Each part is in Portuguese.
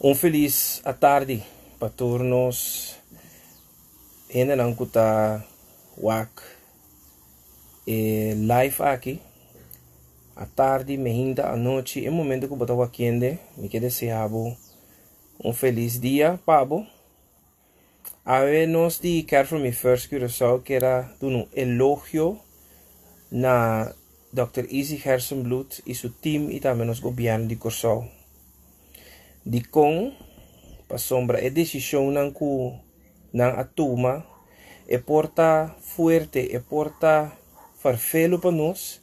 Um feliz à tarde para todos. Ainda não está wak live aqui. À tarde, ainda à noite, é momento que eu estou aqui, me quer desejar um feliz dia, Pabo. A ver, nós de Care for Me First Curaçao, que era um elogio na Dr. Easy Hersenbloed e seu time e também nos governo de Curaçao. De com para sombra a decisão não atoma é porta forte é porta farfelo para nós,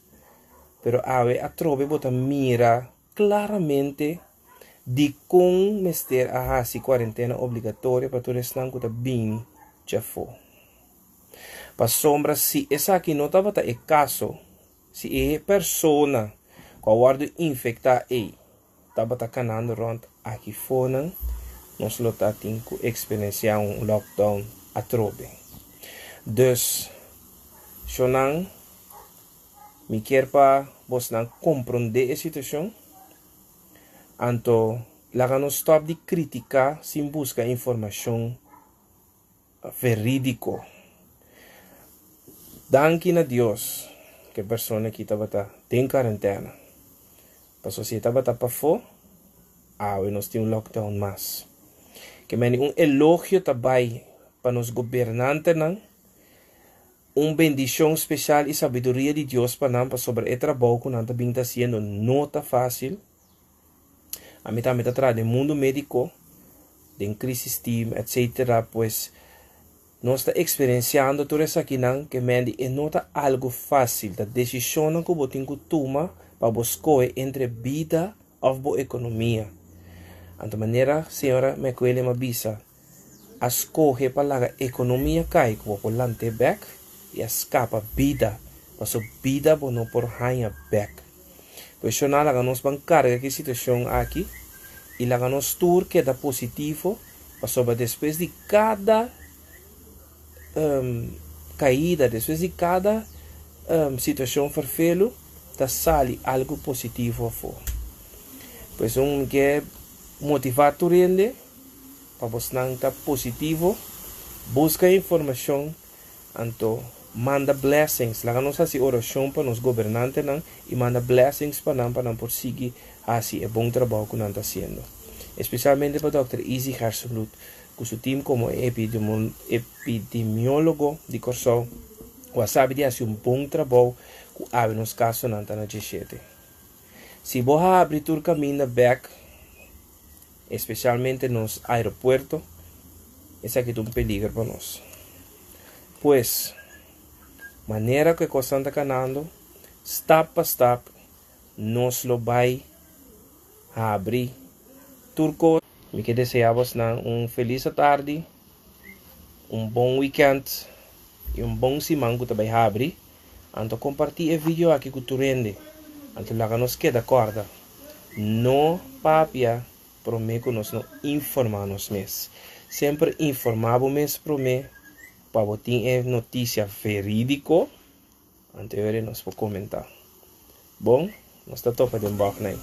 pero a trobe bota mira claramente de com mester a hasi quarentena obrigatória para todos não que bem já foi. Para sombra se essa aqui não estava é caso, se é persona com a guarda infectada aí estava canando rond aqui fora nós temos que experienciar lockdown a trobe. Dus, sonang, me quer para você compreender a situação. Então, lá não stop de criticar sem buscar informação verídico. Danke a Deus que a pessoa que estava em quarentena. Para a sociedade estava para fora, nós temos lockdown mais. Que me elogio também para os governantes, bendição especial e sabedoria de Deus para nós sobre o trabalho que nós estamos fazendo. Não está fácil. A mim também está no mundo médico, de crise team, etc. Pues, nós estamos experienciando tudo isso aqui, que não está algo fácil. A decisão que você tem que tomar para escolher entre vida ou economia. De maneira, senhora, me coelho me avisa, escolhe para a economia cai, que vou lante back, e escapa vida, para sua vida não por hanha back. Pois so na nós vamos carregar que situação aqui, e lá nos tour que dá positivo, para sobre depois de cada caída, depois de cada situação farfelo, tá sale algo positivo for. Pois que motivar tu rende para você não estar positivo, busca informação, então manda blessings, lá nós fazemos oração para os governantes e manda blessings para nós por seguir assim é bom trabalho que nós estamos fazendo, especialmente para o Dr. Easy Hersenbloed, com seu time como epidemiólogo de Curaçao, que sabe de fazer bom trabalho que abre nos casos não está na G7. Se você abrir o caminho back, especialmente nos aeropuertos, esse aqui é um peligro para nós. Pois, maneira que a coisa está caminhando, step por step, nós lo vai abrir. Turco, me quero desejar-vos feliz tarde, bom weekend e bom semana que vai abrir. Então, compartilhe o vídeo aqui com tu rende. Então, lá nos queda corda. No papia. Prometo que nós não informamos mesmo. Sempre informamos mesmo para mim, para ter notícia verídica, anterior nós vamos comentar. Bom, nós estamos topando em baixo, né?